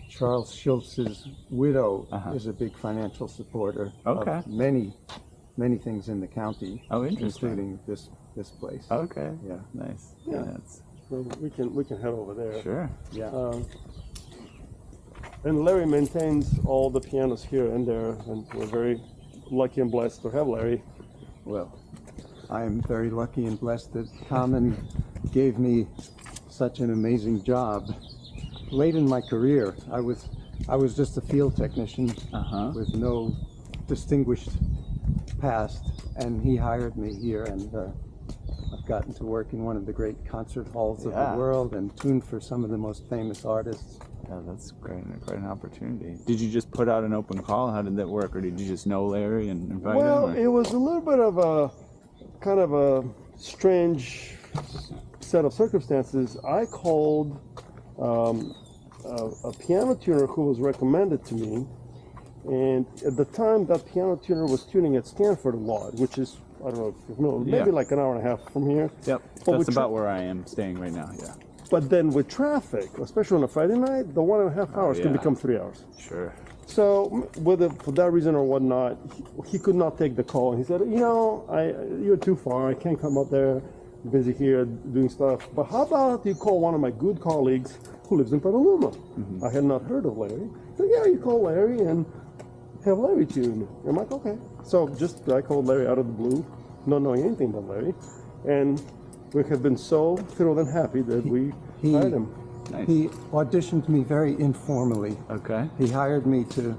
Charles Schultz's widow Uh-huh. is a big financial supporter Okay. of many things in the county, Oh, interesting. including this place. Okay. Yeah. Nice. Yeah. That's, So we can head over there. sure. Yeah. And Larry maintains all the pianos here and there, and we're very lucky and blessed to have Larry. Well, I am very lucky and blessed that Common gave me such an amazing job. Late in my career, I was just a field technician Uh-huh. with no distinguished past, and he hired me here, and I've gotten to work in one of the great concert halls of Yeah. the world and tune for some of the most famous artists. Yeah, that's great. Quite an opportunity. Did you just put out an open call? How did that work, or did you just know Larry and invite Well, him? it was a little bit of a kind of a strange set of circumstances. I called a piano tuner who was recommended to me, and at the time that piano tuner was tuning at Stanford a lot, which is, I don't know if you know, maybe Yeah. like an hour and a half from here. Yep. But That's with about where I am staying right now. Yeah. But then with traffic, especially on a Friday night, the 1.5 hours can yeah. become 3 hours. Sure. So, whether for that reason or whatnot, he could not take the call. He said, you're too far. I can't come up there. I'm busy here doing stuff. But how about you call one of my good colleagues who lives in Petaluma? Mm-hmm. I had not heard of Larry. He said, yeah, you call Larry and have Larry tune. I'm like, okay. So I called Larry out of the blue, not knowing anything about Larry. And we have been so thrilled and happy that we hired him. Nice. He auditioned me very informally. Okay. He hired me to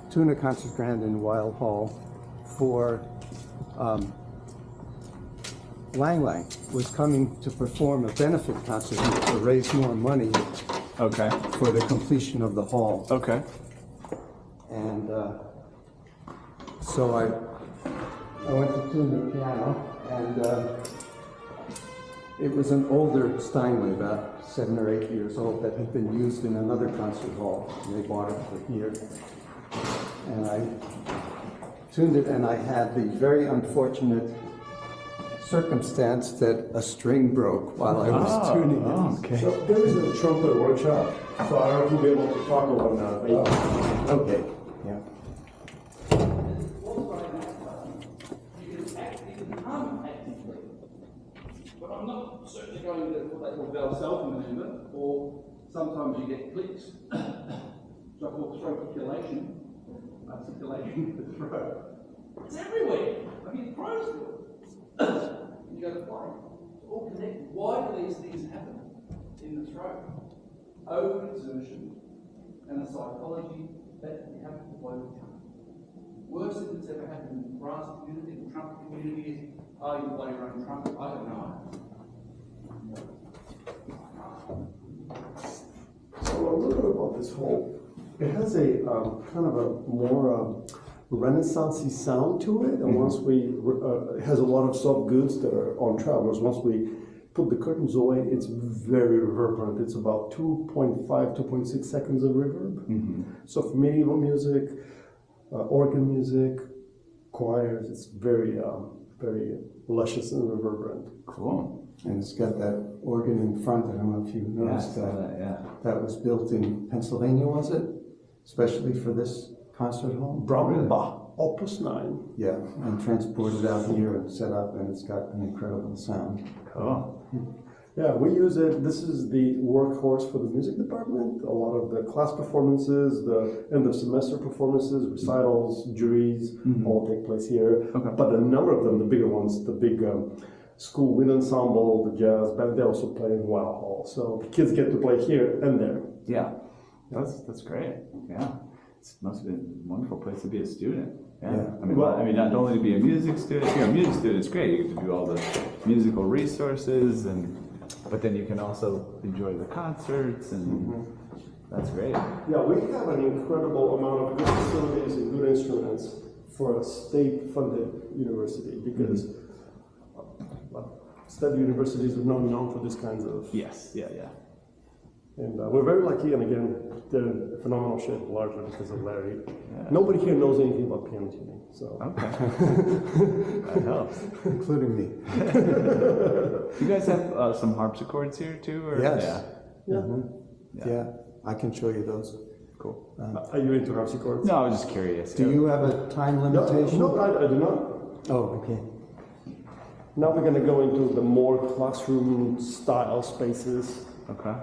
tune a concert grand in Wild Hall for Lang Lang was coming to perform a benefit concert to raise more money Okay. for the completion of the hall. Okay. And so I went to tune the piano, and it was an older Steinway, about 7 or 8 years old, that had been used in another concert hall. And they bought it for here. And I tuned it, and I had the very unfortunate circumstance that a string broke while I was tuning it. Okay. So there is a trumpet workshop, so I don't know if we'll be able to talk about that. Okay. Yeah. But I'm not certainly going to what they call bell self-movement, or sometimes you get clicks, so I call throat articulation, articulation of the throat. It's everywhere. I mean, pros do it. You go to play. It's all connected. Why do these things happen in the throat? Overexertion and the psychology that you have to blow the trumpet. Worst thing that's ever happened in the brass community, the trumpet community is, oh, you blow your own trumpet. I don't know. So a little bit about this whole, it has a kind of a more Renaissance-y sound to it, and once we, it has a lot of soft goods that are on travelers. Once we put the curtains away, it's very reverberant. It's about 2.5, 2.6 seconds of reverb. So for medieval music, organ music, choirs, it's very, very luscious and reverberant. Cool. And it's got that organ in front. I don't know if you noticed that. That was built in Pennsylvania, was it? Especially for this concert hall? Brahma, Opus 9. Yeah, and transported out here and set up, and it's got an incredible sound. Cool. Yeah, we use it. This is the workhorse for the music department. A lot of the class performances, the end of semester performances, recitals, juries, all take place here. Okay. But a number of them, the bigger ones, the big school wind ensemble, the jazz band, they also play in Wow Hall. So the kids get to play here and there. Yeah. That's great. Yeah. It must be a wonderful place to be a student. Yeah. I mean, not only to be a music student. If you're a music student, it's great. You get to do all the musical resources, but then you can also enjoy the concerts, and that's great. Yeah, we have an incredible amount of good facilities and good instruments for a state-funded university because state universities are not known for these kinds of. Yes. Yeah. And we're very lucky, and again, they're in phenomenal shape largely because of Larry. Yeah. Nobody here knows anything about piano tuning, so. Okay. That helps. Including me. You guys have some harpsichords here too? Or? Yes. Yeah. Yeah, I can show you those. Cool. Are you into harpsichords? No, I was just curious. Do you have a time limitation? No, I do not. Oh, okay. Now we're going to go into the more classroom style spaces. Okay.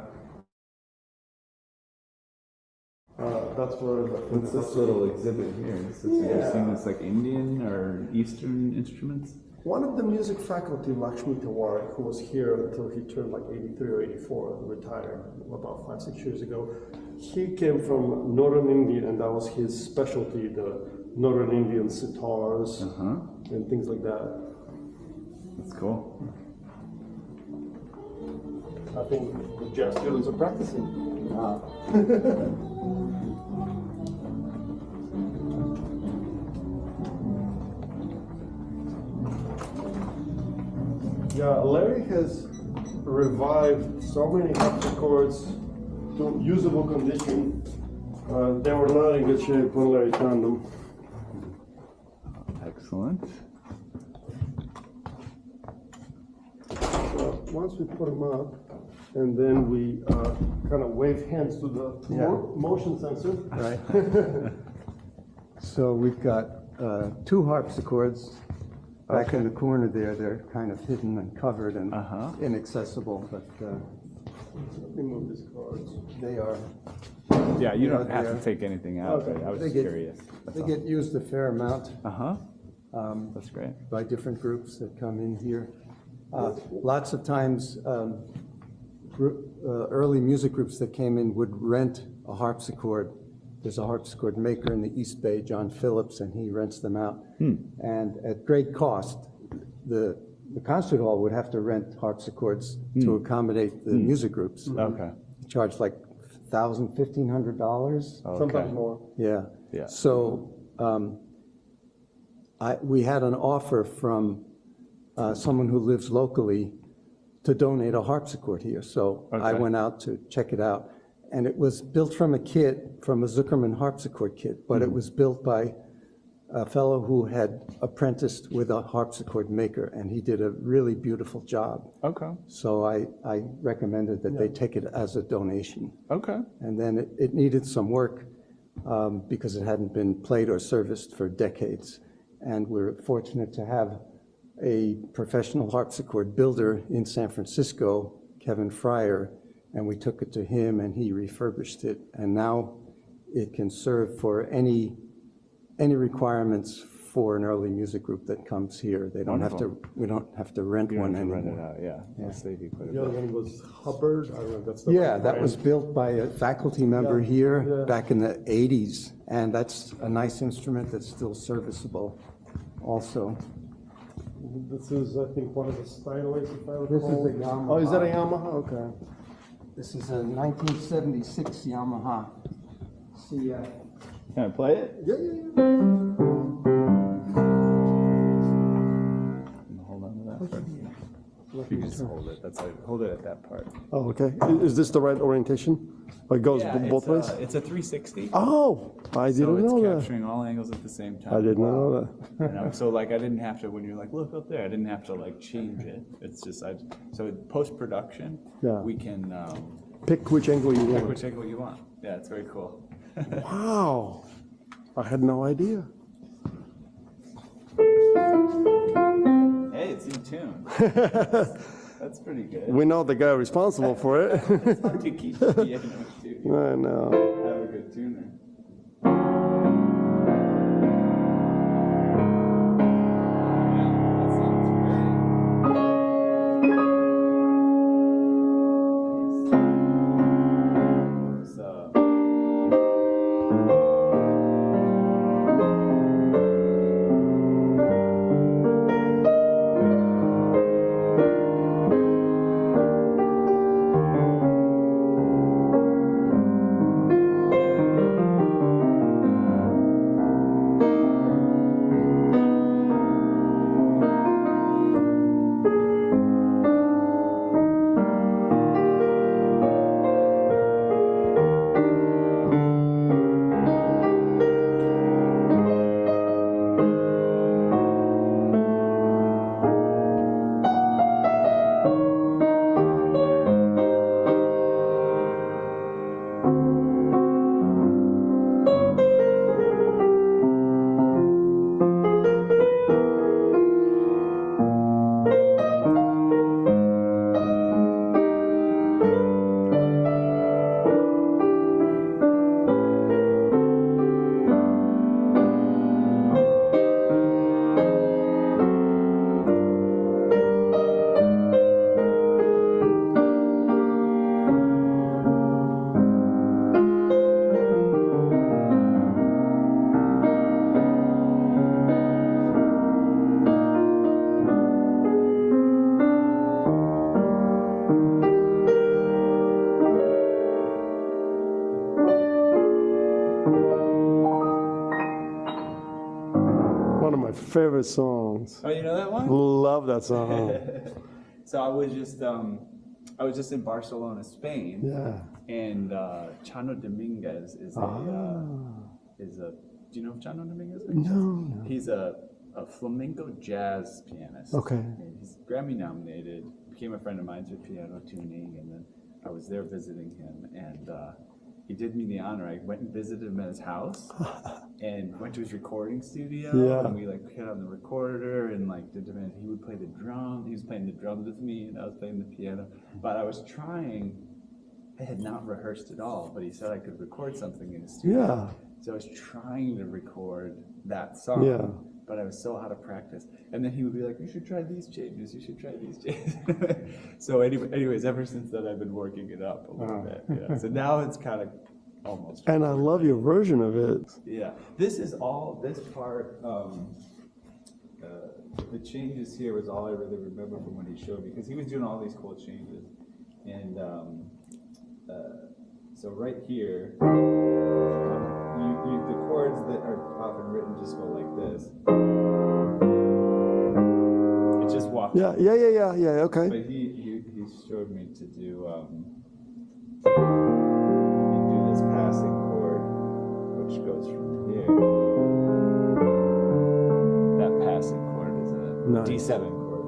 That's where What's this little exhibit here? You're seeing this like Indian or Eastern instruments? One of the music faculty, Lakshmi Tiwari, who was here until he turned like 83 or 84, retired about 5-6 years ago. He came from Northern India, and that was his specialty, the Northern Indian sitars and things like that. That's cool. I think the jazz students are practicing. Yeah, Larry has revived so many harpsichords to usable condition. They were not in good shape when Larry found them. Excellent. So once we put them up, and then we kind of wave hands to the motion sensor. Right. So we've got 2 harpsichords back in the corner there. They're kind of hidden and covered and inaccessible, but Let me move these cards. they are. Yeah, you don't have to take anything out. Okay. But I was They just get- curious. That's They all. get used a fair amount That's great. by different groups that come in here. Lots of times, early music groups that came in would rent a harpsichord. There's a harpsichord maker in the East Bay, John Phillips, and he rents them out. And at great cost, the concert hall would have to rent harpsichords to accommodate the music groups. Okay. Charge like $1,000, $1,500. Sometimes more. Yeah. Yeah. So we had an offer from someone who lives locally to donate a harpsichord here. So I Okay. went out to check it out. And it was built from a kit, from a Zuckerman harpsichord kit, but it was built by a fellow who had apprenticed with a harpsichord maker, and he did a really beautiful job. Okay. So I recommended that they take it as a donation. Okay. And then it needed some work because it hadn't been played or serviced for decades. And we're fortunate to have a professional harpsichord builder in San Francisco, Kevin Fryer, and we took it to him and he refurbished it. And now it can serve for any requirements for an early music group that comes here. They don't have to. We don't have to rent You one don't have to anymore. rent it out, yeah. It'll save you quite a The other bit. one was Hubbard. I don't know if that's the Yeah, right that brand. was built by a faculty member here yeah. back in the 80s, and that's a nice instrument that's still serviceable also. This is, I think, one of the stylists, if I This is recall. a Yamaha. Oh, is that a Yamaha? Okay. This is a 1976 Yamaha CF. Can I play it? Yeah. Hold on to that part. If you just hold it, that's like, hold it at that part. Oh, okay. Is this the right orientation? Oh, it goes both ways? It's a 360. Oh, I So didn't it's know that. capturing all angles at the same time. I did not know that. You know, so like I didn't have to, when you're like, look up there, I didn't have to like change it. It's just, so post-production, Yeah. we can Pick which angle you pick want. which angle you want. Yeah, it's very cool. Wow. I had no idea. Hey, it's in tune. That's pretty good. We know the guy responsible for it. It's hard to keep the piano too. You I know. have a good tuner. Yeah, that sounds great. So, One of my favorite songs. oh, you know that one? Love that song. So I was just in Barcelona, Spain. Yeah. And Chano Dominguez is a. Do you know Chano Dominguez? No. He's a flamenco jazz pianist. Okay. And he's Grammy nominated. Became a friend of mine through piano tuning, and then I was there visiting him, and he did me the honor. I went and visited him at his house, and went to his recording studio. Yeah. And we like hit on the recorder, and like did and he would play the drum. He was playing the drums with me, and I was playing the piano. But I was trying. I had not rehearsed at all, but he said I could record something in his studio. Yeah. So I was trying to record that song, Yeah. but I was so out of practice. And then he would be like, you should try these changes, you should try these changes. So anyways, ever since then I've been working it up a little bit. Yeah. So now it's kind of almost. And I love your version of it. Yeah, this is all, this part, the changes here was all I really remember from when he showed me, because he was doing all these cool changes. And so right here, the chords that are often written just go like this. It just walks. Yeah, okay. But he showed me to do this passing chord, which goes from here. That passing chord is a Nice. D7 chord.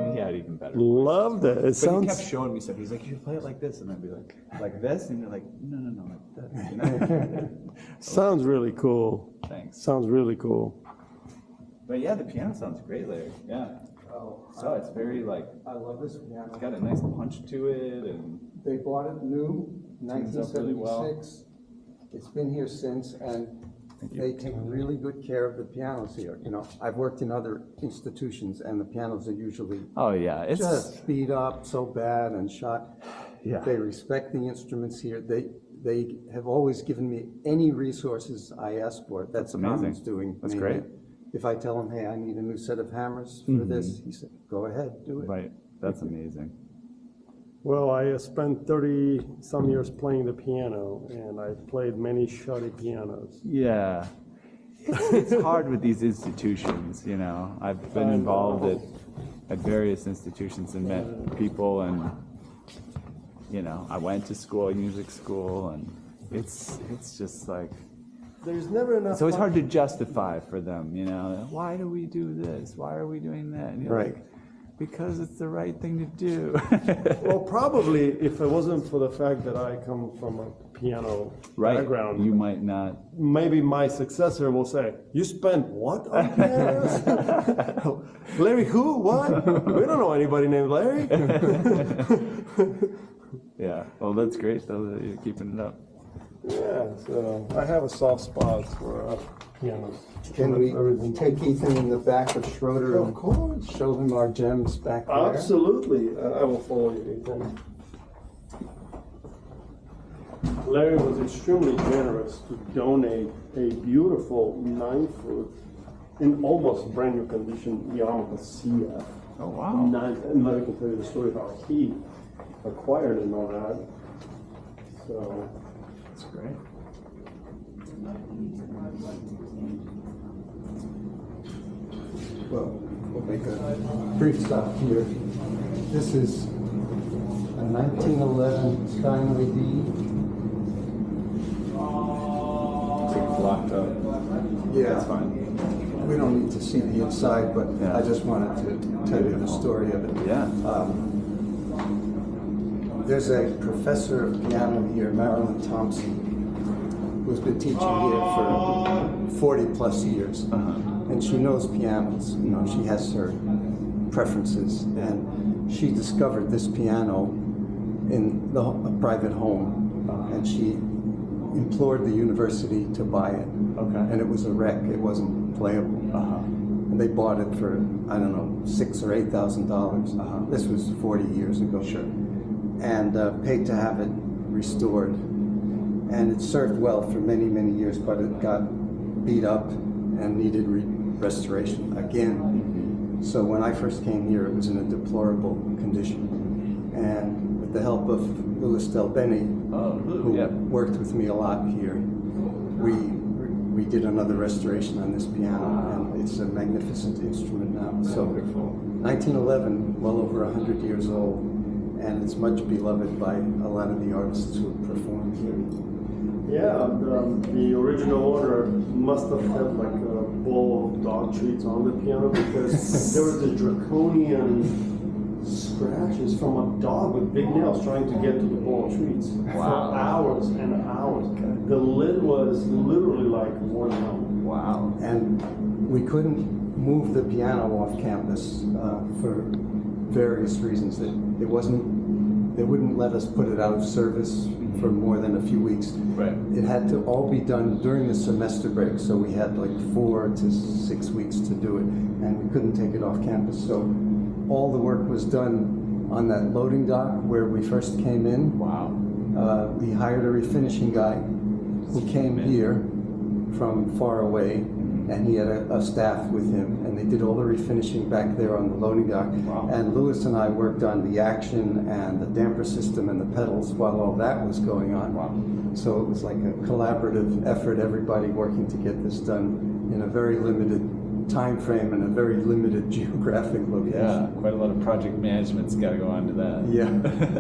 And he had even better. Love that. It But he sounds. kept showing me stuff. He's like, you should play it like this, and I'd be like this, and you're like, no, like this. You know? Sounds really cool. Thanks. Sounds really cool. But yeah, the piano sounds great later. Yeah. Oh, So it's very like, I love this piano. it's got a nice punch to it, and They bought it new, Tunes up really well. 1976. It's been here since, and They take really good care of the pianos here. You know, I've worked in other institutions, and the pianos are usually Oh yeah, it's just beat up so bad and shot. Yeah. They respect the instruments here. They have always given me any resources I ask for. That's amazing. Commons doing. That's mainly. great. If I tell him, hey, I need a new set of hammers for this, he said, go ahead, do it. right. That's amazing. Well, I spent 30 some years playing the piano, and I played many shoddy pianos. Yeah. It's hard with these institutions, you know. I've been involved at various institutions and met people, and you know, I went to school, music school, and it's just like There's never enough. it's always hard to justify for them, you know. Why do we do this? Why are we doing that? And you're Right. like, because it's the right thing to do. Well, probably if it wasn't for the fact that I come from a piano Right. background, You might not. maybe my successor will say, "You spent what on pianos?" Larry who? What? We don't know anybody named Larry. Yeah. Well, that's great though that you're keeping it up. Yeah, so I have a soft spot for pianos. Can we Everything. take Ethan in the back of Schroeder Of and course. show him our gems back there? Absolutely. I will follow you, Ethan. Larry was extremely generous to donate a beautiful 9-foot, in almost brand new condition Yamaha CF. Oh wow. And Larry can tell you the story of how he acquired it and all that. So, That's great. Well, we'll make a brief stop here. This is a 1911 Steinway D. It's locked up. Yeah. That's fine. We don't need to see the inside, but Yeah. I just wanted to tell you the story of it. Yeah. There's a professor of piano here, Marilyn Thompson, who's been teaching here for 40 plus years. And she knows pianos, you know, she has her preferences. And she discovered this piano in a private home. And she implored the university to buy it. Okay. And it was a wreck, it wasn't playable. And they bought it for, I don't know, $6,000 or $8,000. This was 40 years ago. Sure. And paid to have it restored. And it served well for many, many years, but it got beat up and needed restoration again. So when I first came here, it was in a deplorable condition. And with the help of Louis Delbeni, who worked with me a lot here, we did another restoration on this piano, and it's a magnificent instrument now. So 1911, well over 100 years old, and it's much beloved by a lot of the artists who perform here. yeah, the original owner must have had like a bowl of dog treats on the piano because there were the draconian scratches from a dog with big nails trying to get to the bowl of treats for hours and hours. The lid was literally like worn out. Wow. And we couldn't move the piano off campus for various reasons. It wasn't, they wouldn't let us put it out of service for more than a few weeks. Right. It had to all be done during the semester break, so we had like 4 to 6 weeks to do it, and we couldn't take it off campus. So all the work was done on that loading dock where we first came in. Wow. We hired a refinishing guy who came here from far away, and he had a staff with him, and they did all the refinishing back there on the loading dock. Wow. And Louis and I worked on the action and the damper system and the pedals while all that was going on. Wow. So it was like a collaborative effort, everybody working to get this done in a very limited time frame and a very limited geographic location. Yeah, quite a lot of project management's got to go on to that. Yeah.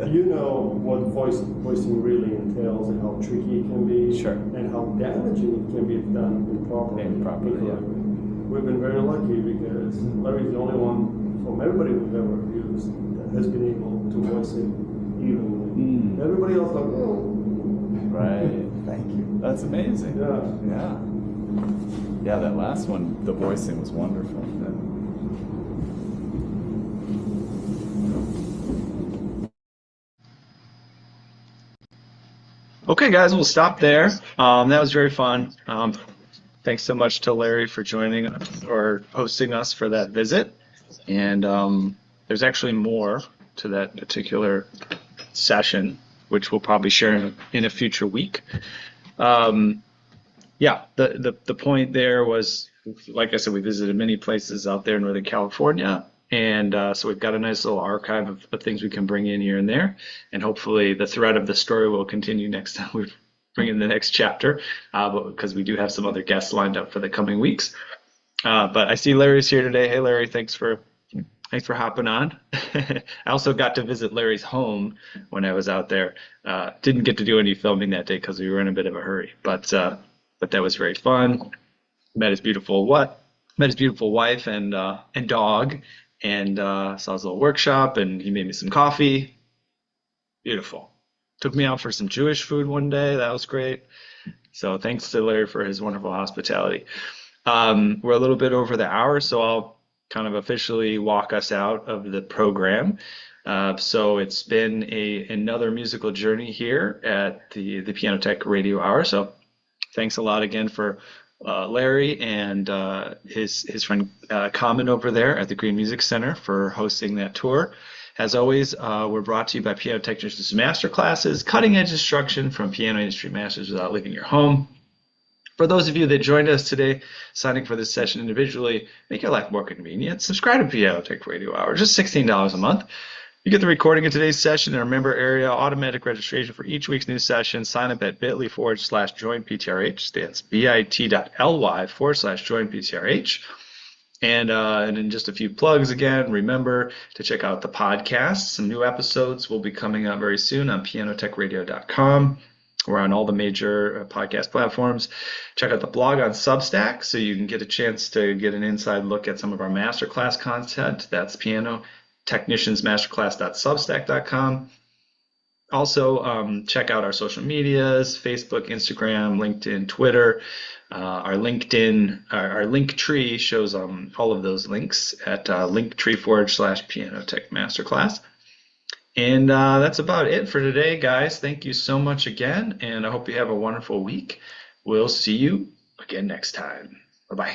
You know what voicing really entails and how tricky it can be, Sure. and how damaging it can be if done improperly. Improperly, yeah. We've been very lucky because Larry's the only one from everybody we've ever used that has been able to voice it evenly. Everybody else like, oh. Right. Thank you. That's amazing. Yeah. Yeah. Yeah, that last one, the voicing was wonderful. Okay, guys, we'll stop there. That was very fun. Thanks so much to Larry for joining us or hosting us for that visit. And there's actually more to that particular session, which we'll probably share in a future week. Yeah, the point there was, like I said, we visited many places out there in Northern California. And so we've got a nice little archive of things we can bring in here and there. And hopefully the thread of the story will continue next time we bring in the next chapter, because we do have some other guests lined up for the coming weeks. But I see Larry's here today. Hey, Larry, thanks for hopping on. I also got to visit Larry's home when I was out there. Didn't get to do any filming that day because we were in a bit of a hurry. But that was very fun. Met his beautiful wife and dog, and saw his little workshop, and he made me some coffee. Beautiful. Took me out for some Jewish food one day. That was great. So thanks to Larry for his wonderful hospitality. We're a little bit over the hour, so I'll kind of officially walk us out of the program. So it's been another musical journey here at the Piano Tech Radio Hour. So thanks a lot again for Larry and his friend Common over there at the Green Music Center for hosting that tour. As always, we're brought to you by Piano Technicians Masterclasses, cutting-edge instruction from piano industry masters without leaving your home. For those of you that joined us today, signing for this session individually, make your life more convenient. Subscribe to Piano Tech Radio Hour, just $16 a month. You get the recording of today's session in our member area, automatic registration for each week's new session. Sign up at bit.ly/joinptrh. That's bit.ly/joinptrh. And in just a few plugs again, remember to check out the podcast. Some new episodes will be coming out very soon on pianotechradio.com. We're on all the major podcast platforms. Check out the blog on Substack so you can get a chance to get an inside look at some of our masterclass content. That's pianotechniciansmasterclass.substack.com. Also, check out our social medias, Facebook, Instagram, LinkedIn, Twitter. Our link tree shows all of those links at linktree/Piano Tech Masterclass. And that's about it for today, guys. Thank you so much again, and I hope you have a wonderful week. We'll see you again next time. Bye-bye.